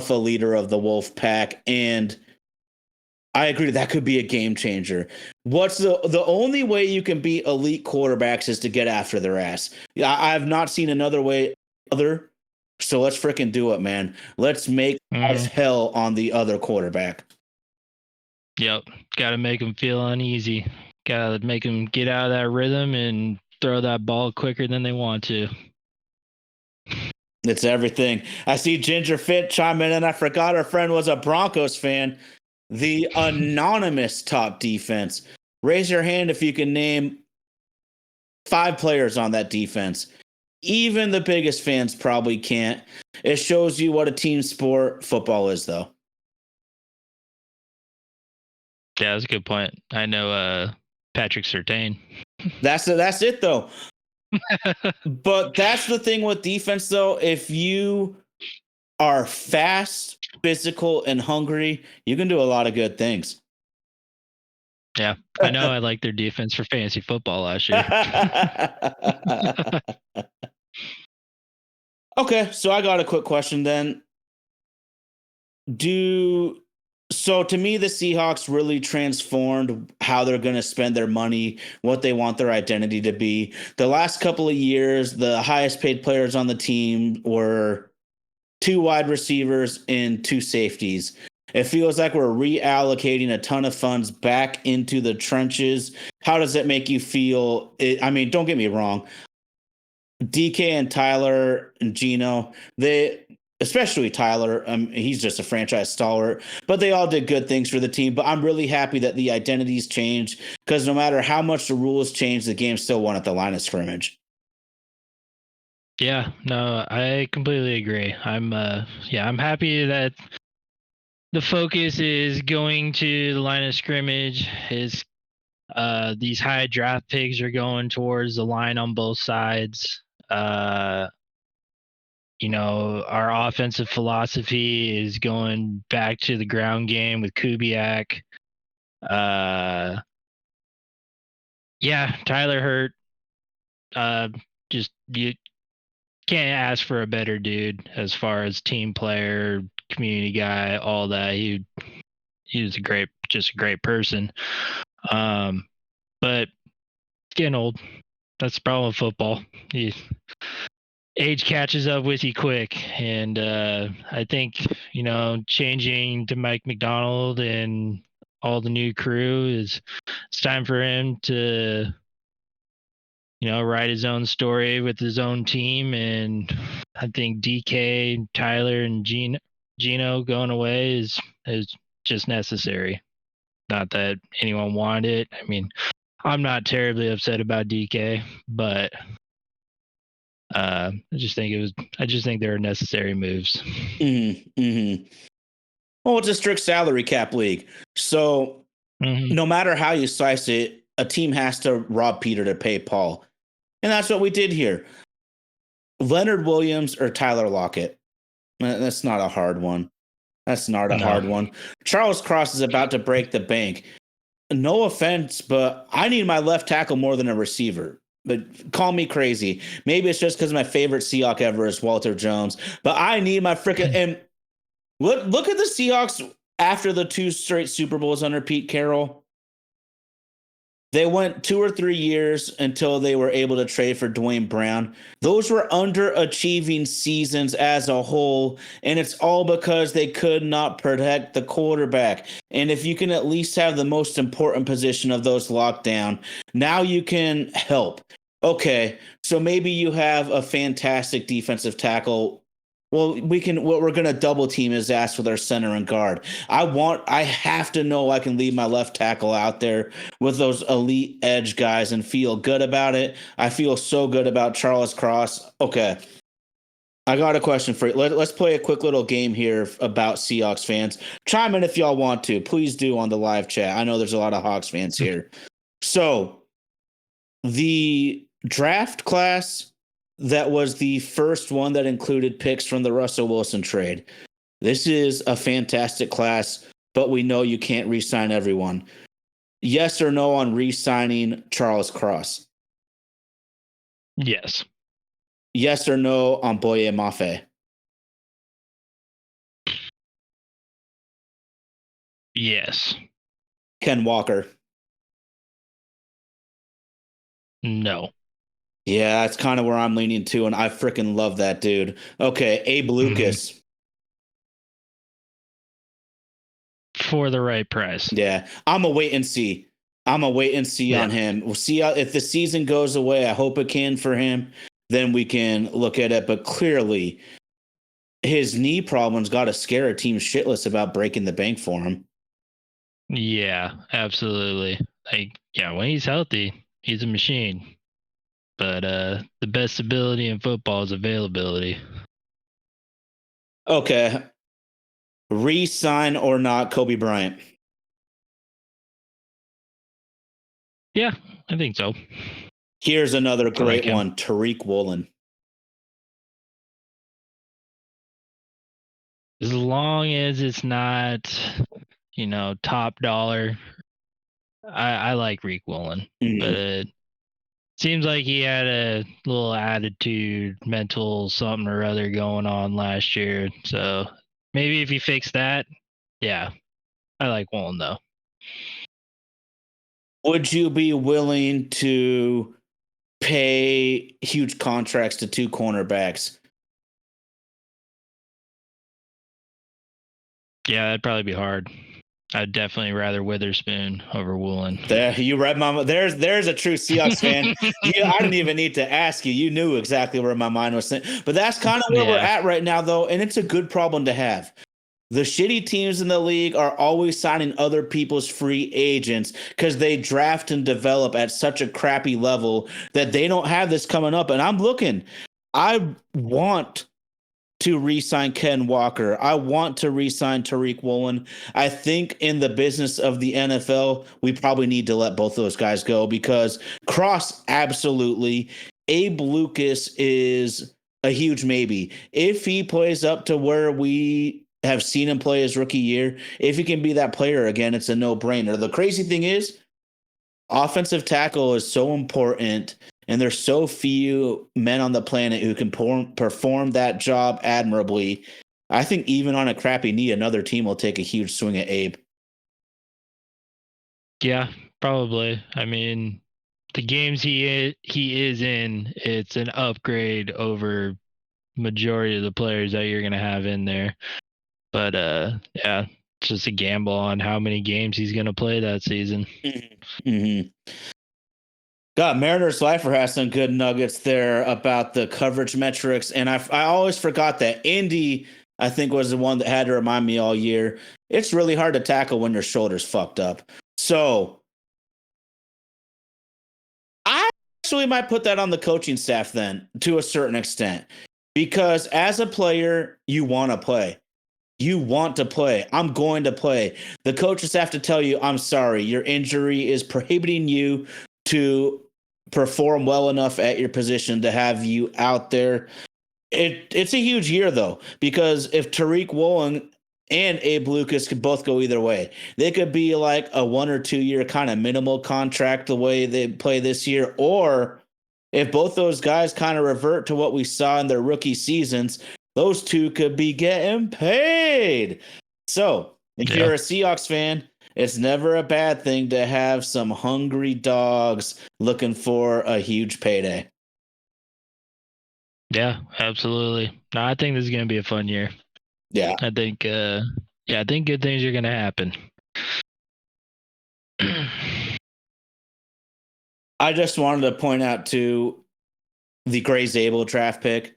leader of the Wolf Pack, and I agree that could be a game changer. What's the only way you can beat elite quarterbacks is to get after their ass. I've not seen another way so let's freaking do it, man. Let's make life hell on the other quarterback. Yep. Got to make them feel uneasy. Got to make them get out of that rhythm and throw that ball quicker than they want to. It's everything. I see Ginger Fit chime in, and I forgot our friend was a Broncos fan. The anonymous top defense. Raise your hand if you can name 5 players on that defense. Even the biggest fans probably can't. It shows you what a team sport football is, though. Yeah, that's a good point. I know Patrick Surtain. That's it, though. But that's the thing with defense, though. If you are fast, physical, and hungry, you can do a lot of good things. Yeah, I know. I like their defense for fantasy football last year. Okay, so I got a quick question then. So to me, the Seahawks really transformed how they're going to spend their money, what they want their identity to be. The last couple of years, the highest paid players on the team were 2 wide receivers and 2 safeties. It feels like we're reallocating a ton of funds back into the trenches. How does it make you feel? I mean, don't get me wrong. DK and Tyler and Gino, especially Tyler, he's just a franchise stalwart, but they all did good things for the team. But I'm really happy that the identities changed, because no matter how much the rules change, the game still won at the line of scrimmage. Yeah, no, I completely agree. I'm happy that the focus is going to the line of scrimmage. Is these high draft picks are going towards the line on both sides. Our offensive philosophy is going back to the ground game with Kubiak. Yeah, Tyler Hurt. Just you can't ask for a better dude as far as team player, community guy, all that. He was just a great person. But getting old. That's the problem with football. Age catches up with you quick, and I think changing to Mike McDonald and all the new crew it's time for him to write his own story with his own team. And I think DK, Tyler, and Gino going away is just necessary. Not that anyone wanted it. I mean, I'm not terribly upset about DK, but I just think there are necessary moves. Well, it's a strict salary cap league, so no matter how you slice it, a team has to rob Peter to pay Paul, and that's what we did here. Leonard Williams or Tyler Lockett. That's not a hard one. Hard one. Charles Cross is about to break the bank. No offense, but I need my left tackle more than a receiver. But call me crazy. Maybe it's just because my favorite Seahawk ever is Walter Jones. But I need my freaking and look at the Seahawks after the 2 straight Super Bowls under Pete Carroll. They went 2 or 3 years until they were able to trade for Dwayne Brown. Those were underachieving seasons as a whole, and it's all because they could not protect the quarterback. And if you can at least have the most important position of those locked down, now you can help. Okay, so maybe you have a fantastic defensive tackle. Well, we're going to double team his ass with our center and guard. I have to know I can leave my left tackle out there with those elite edge guys and feel good about it. I feel so good about Charles Cross. Okay. I got a question for you. Let's play a quick little game here about Seahawks fans. Chime in if y'all want to. Please do on the live chat. I know there's a lot of Hawks fans here. So the draft class that was the first one that included picks from the Russell Wilson trade. This is a fantastic class, but we know you can't re-sign everyone. Yes or no on re-signing Charles Cross? Yes. Yes or no on Boye Mafe? Yes. Ken Walker? No. Yeah, that's kind of where I'm leaning to, and I freaking love that dude. Okay, Abe Lucas. For the right price. Yeah, I'm a wait and see. On him. We'll see if the season goes away. I hope it can for him. Then we can look at it. But clearly, his knee problems got to scare a team shitless about breaking the bank for him. Yeah, absolutely. When he's healthy, he's a machine. But the best ability in football is availability. Okay. Re-sign or not Kobe Bryant? Yeah, I think so. Here's another great one. Tariq Woolen. As long as it's not, top dollar, I like Reek Woolen. But it seems like he had a little attitude, mental something or other going on last year. So maybe if you fix that, yeah, I like Woolen though. Would you be willing to pay huge contracts to 2 cornerbacks? Yeah, that'd probably be hard. I'd definitely rather Witherspoon over Woolen. There, you read my. There's a true Seahawks fan. I didn't even need to ask you. You knew exactly where my mind was saying. But that's kind of where we're at right now, though, and it's a good problem to have. The shitty teams in the league are always signing other people's free agents because they draft and develop at such a crappy level that they don't have this coming up. And I'm looking. I want to re-sign Ken Walker. I want to re-sign Tariq Woolen. I think in the business of the NFL, we probably need to let both those guys go because Cross, absolutely. Abe Lucas is a huge maybe. If he plays up to where we have seen him play his rookie year, if he can be that player again, it's a no-brainer. The crazy thing is, offensive tackle is so important, and there's so few men on the planet who can perform that job admirably. I think even on a crappy knee, another team will take a huge swing at Abe. Yeah, probably. I mean, the games he is in, it's an upgrade over majority of the players that you're gonna have in there. But yeah, it's just a gamble on how many games he's gonna play that season. Mm-hmm. God, Mariners Lifer has some good nuggets there about the coverage metrics, and I always forgot that Indy, I think, was the one that had to remind me all year. It's really hard to tackle when your shoulder's fucked up. So I actually might put that on the coaching staff then, to a certain extent, because as a player, you want to play. You want to play. I'm going to play. The coaches have to tell you, I'm sorry, your injury is prohibiting you to perform well enough at your position to have you out there. It's a huge year, though, because if Tariq Woolen and Abe Lucas could both go either way, they could be like a 1 or 2 year kind of minimal contract the way they play this year. Or if both those guys kind of revert to what we saw in their rookie seasons, those two could be getting paid. So if you're a Seahawks fan, it's never a bad thing to have some hungry dogs looking for a huge payday. Yeah, absolutely. No, I think this is gonna be a fun year. Yeah. I think I think good things are gonna happen. I just wanted to point out to the Gray Zabel draft pick.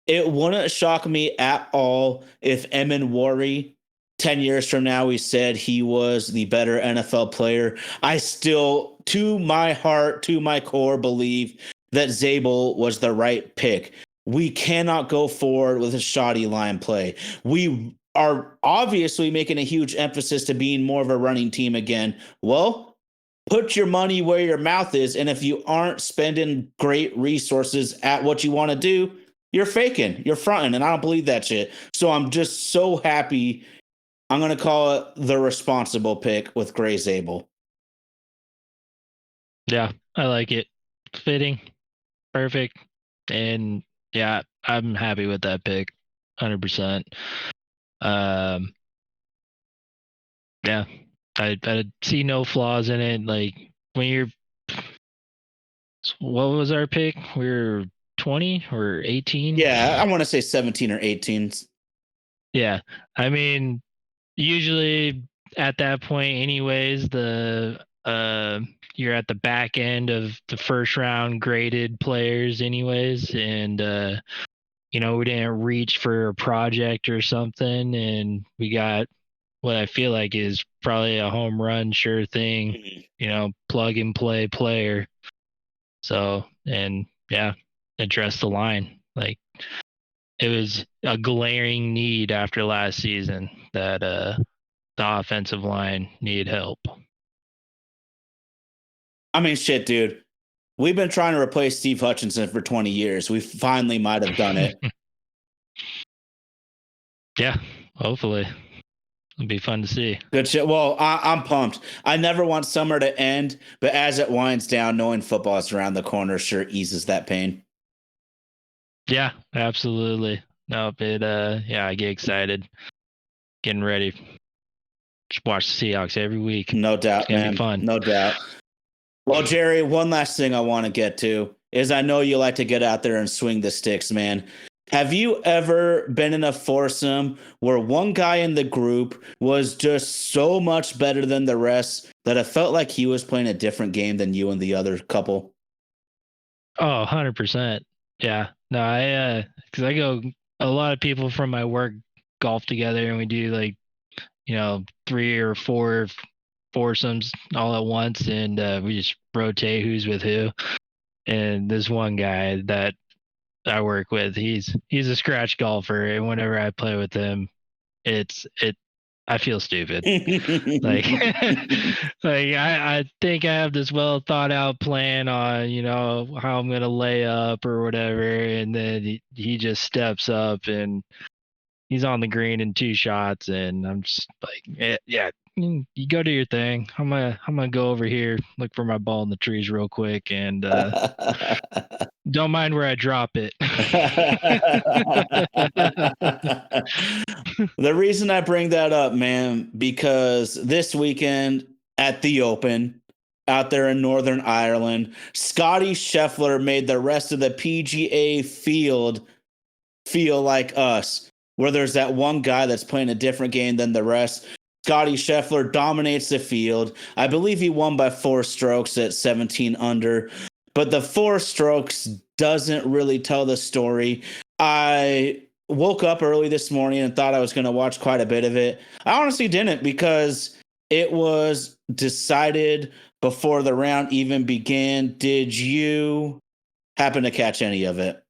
It wouldn't shock me at all if Emin Wari, 10 years from now, we said he was the better NFL player. I still, to my heart, to my core, believe that Zabel was the right pick. We cannot go forward with a shoddy line play. We are obviously making a huge emphasis to being more of a running team again. Well, put your money where your mouth is. And if you aren't spending great resources at what you want to do, you're faking, you're fronting. And I don't believe that shit. So I'm just so happy. I'm going to call it the responsible pick with Gray Zabel. Yeah, I like it. Fitting, perfect. And yeah, I'm happy with that pick. 100%. Yeah, I see no flaws in it. Like when you're, what was our pick? We were 20 or 18. Yeah, I want to say 17 or 18. Yeah, I mean, usually at that point, anyways, the you're at the back end of the first round graded players, anyways, and we didn't reach for a project or something, and we got what I feel like is probably a home run, sure thing, plug and play player. So, and yeah, address the line. Like it was a glaring need after last season that the offensive line needed help. I mean, shit, dude. We've been trying to replace Steve Hutchinson for 20 years. We finally might have done it. Yeah, hopefully. It'd be fun to see. Good shit. Well, I'm pumped. I never want summer to end, but as it winds down, knowing football is around the corner sure eases that pain. Yeah, absolutely. No, I get excited. Getting ready. Just watch the Seahawks every week. No doubt, it's gonna man. be fun. No doubt. Well, Jerry, one last thing I want to get to is I know you like to get out there and swing the sticks, man. Have you ever been in a foursome where one guy in the group was just so much better than the rest that it felt like he was playing a different game than you and the other couple? Oh, 100%. Yeah. No, because I go, a lot of people from my work golf together and we do like, 3 or 4 foursomes all at once, and we just rotate who's with who. And this one guy that I work with, he's a scratch golfer, and whenever I play with him, I feel stupid. Like, I think I have this well thought out plan on, how I'm gonna lay up or whatever, and then he just steps up and he's on the green in 2 shots, and I'm just like, yeah, you go do your thing. I'm gonna go over here, look for my ball in the trees real quick, and don't mind where I drop it. The reason I bring that up, man, because this weekend at the Open out there in Northern Ireland, Scotty Scheffler made the rest of the PGA field feel like us, where there's that one guy that's playing a different game than the rest. Scotty Scheffler dominates the field. I believe he won by 4 strokes at 17 under, but the 4 strokes doesn't really tell the story. I woke up early this morning and thought I was going to watch quite a bit of it. I honestly didn't, because it was decided before the round even began. Did you happen to catch any of it?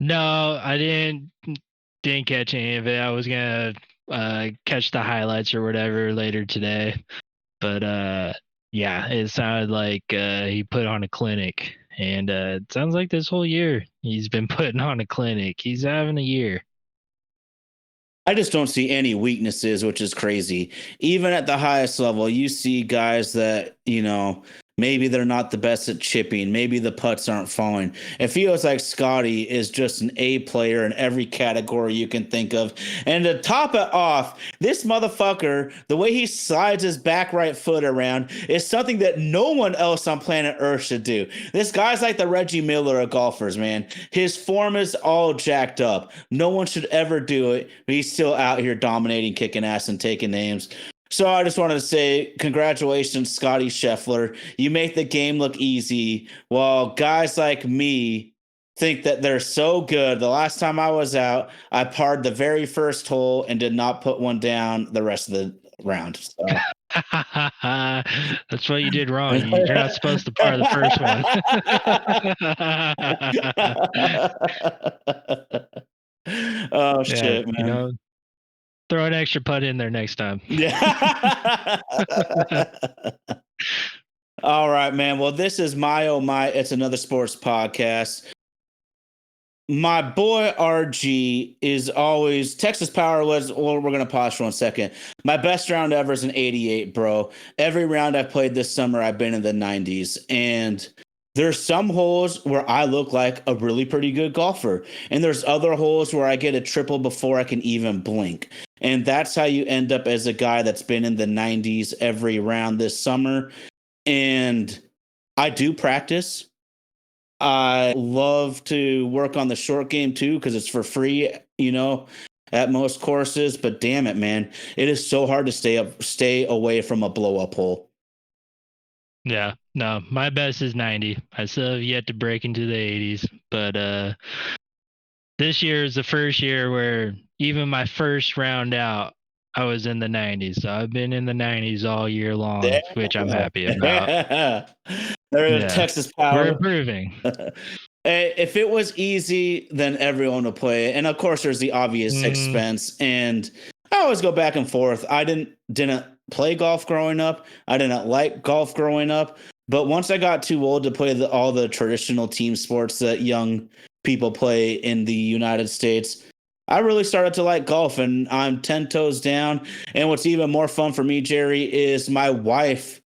No, I didn't catch any of it. I was gonna catch the highlights or whatever later today, but yeah, it sounded like he put on a clinic, and it sounds like this whole year he's been putting on a clinic. He's having a year. I just don't see any weaknesses, which is crazy. Even at the highest level, you see guys that, maybe they're not the best at chipping. Maybe the putts aren't falling. It feels like Scotty is just an A player in every category you can think of. And to top it off, this motherfucker, the way he slides his back right foot around is something that no one else on planet Earth should do. This guy's like the Reggie Miller of golfers, man. His form is all jacked up. No one should ever do it, but he's still out here dominating, kicking ass, and taking names. So I just wanted to say congratulations, Scotty Scheffler. You make the game look easy, while guys like me think that they're so good. The last time I was out, I parred the very first hole and did not put one down the rest of the round. So. That's what you did wrong. You're not supposed to par the first one. Oh, shit, man. Throw an extra putt in there next time. Yeah. All right, man. Well, this is It's Another Sports Podcast. My boy RG is always Texas Power was. Well, we're gonna pause for 1 second. My best round ever is an 88, bro. Every round I've played this summer, I've been in the 90s, and there's some holes where I look like a really pretty good golfer, and there's other holes where I get a triple before I can even blink. And that's how you end up as a guy that's been in the 90s every round this summer. And I do practice. I love to work on the short game too, because it's for free, at most courses. But damn it, man, it is so hard to stay away from a blow up hole. Yeah, no, my best is 90. I still have yet to break into the 80s, but this year is the first year where even my first round out, I was in the 90s. So I've been in the 90s all year long, which I'm happy about. Texas Power. We're improving. If it was easy, then everyone would play it. And of course, there's the obvious expense. And I always go back and forth. I didn't play golf growing up. I didn't like golf growing up. But once I got too old to play all the traditional team sports that young people play in the United States, I really started to like golf, and I'm 10 toes down. And what's even more fun for me, Jerry, is my wife.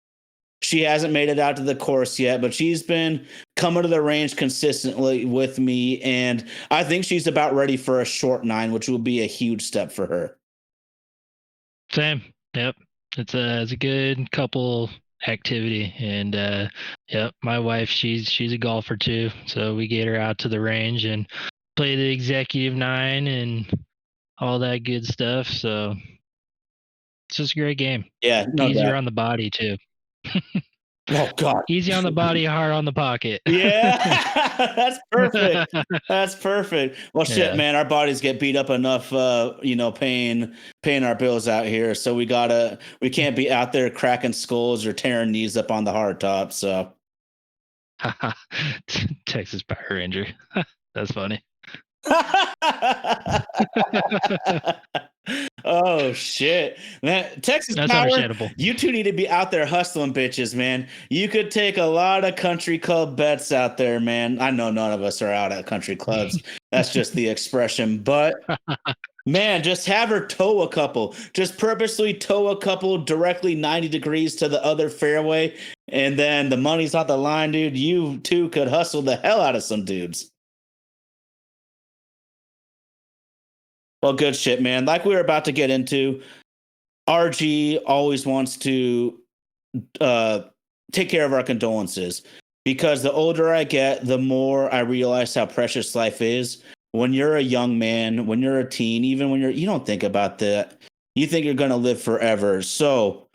She hasn't made it out to the course yet, but she's been coming to the range consistently with me. And I think she's about ready for a short 9, which will be a huge step for her. Same. Yep. It's a good couple activity. And yep, my wife, she's a golfer too. So we get her out to the range and play the executive 9 and all that good stuff. So it's just a great game. Yeah. No Easier doubt. on the body too. Oh God. Easy on the body, hard on the pocket. Yeah. That's perfect. That's perfect. Well, shit, man, our bodies get beat up enough, paying our bills out here. So we can't be out there cracking skulls or tearing knees up on the hard top. So Texas Power Ranger. That's funny. Oh shit, man! Texas That's Power, understandable. You two need to be out there hustling bitches, man. You could take a lot of country club bets out there, man. I know none of us are out at country clubs. That's just the expression, but Man, just have her tow a couple. Just purposely tow a couple directly 90 degrees to the other fairway. And then the money's not the line, dude. You too could hustle the hell out of some dudes. Well, good shit, man. Like we were about to get into, RG always wants to uh, take care of our condolences, because the older I get, the more I realize how precious life is. When you're a young man, when you're a teen, even when you don't think about that. You think you're going to live forever. So,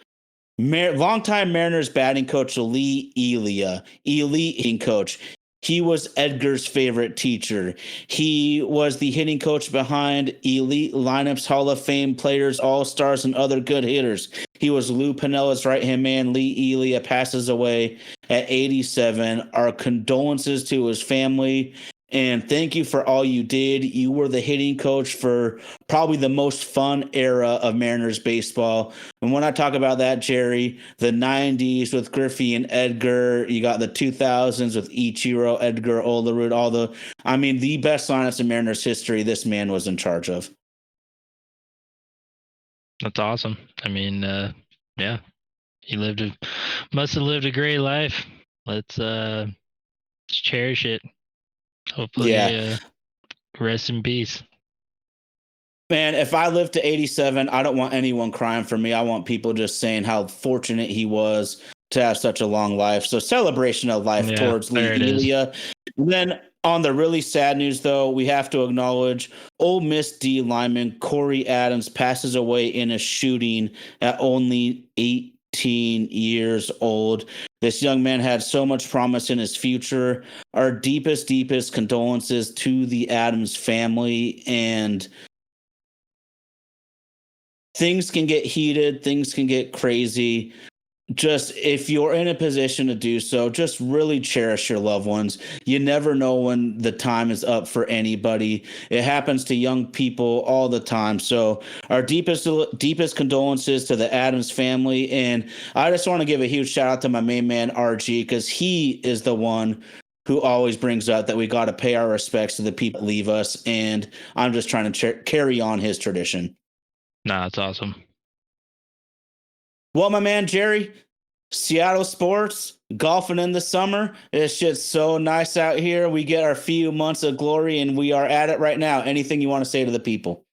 longtime Mariners batting coach Lee Elia, elite hitting coach. He was Edgar's favorite teacher. He was the hitting coach behind elite lineups, Hall of Fame players, all-stars, and other good hitters. He was Lou Pinella's right-hand man. Lee Elia passes away at 87. Our condolences to his family. And thank you for all you did. You were the hitting coach for probably the most fun era of Mariners baseball. And when I talk about that, Jerry, the 90s with Griffey and Edgar, you got the 2000s with Ichiro, Edgar, Olerud, the best lineups in Mariners history, this man was in charge of. That's awesome. Yeah, he must have lived a great life. Let's cherish it. Hopefully, rest in peace. Man, if I live to 87, I don't want anyone crying for me. I want people just saying how fortunate he was to have such a long life. So celebration of life towards Lee Elia. Then on the really sad news, though, we have to acknowledge Ole Miss D lineman Corey Adams passes away in a shooting at only 18 years old. This young man had so much promise in his future. Our deepest condolences to the Adams family. And things can get heated, things can get crazy. Just if you're in a position to do so, just really cherish your loved ones. You never know when the time is up for anybody. It happens to young people all the time. So our deepest condolences to the Adams family. And I just want to give a huge shout out to my main man, RG, because he is the one who always brings up that we got to pay our respects to the people that leave us. And I'm just trying to carry on his tradition. Nah, it's awesome. Well, my man, Jerry, Seattle sports, golfing in the summer. It's just so nice out here. We get our few months of glory, and we are at it right now. Anything you want to say to the people?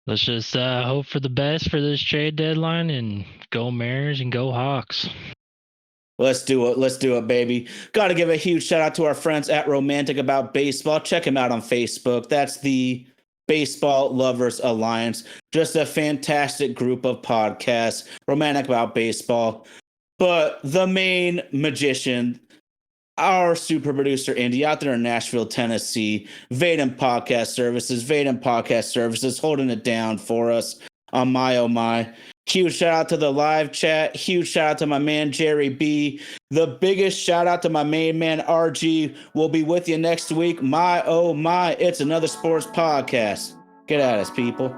Let's just hope for the best for this trade deadline, and go Mariners and go Hawks. Let's do it, baby. Got to give a huge shout out to our friends at Romantic About Baseball. Check them out on Facebook. That's the Baseball Lovers Alliance. Just a fantastic group of podcasts, romantic about baseball. But the main magician, our super producer, Andy, out there in Nashville, Tennessee, Vaden Podcast Services, holding it down for us on My Oh My. Huge shout out to the live chat. Huge shout out to my man, JerryB. The biggest shout out to my main man, RG. We'll be with you next week. My oh my, it's another sports podcast. Get at us, people.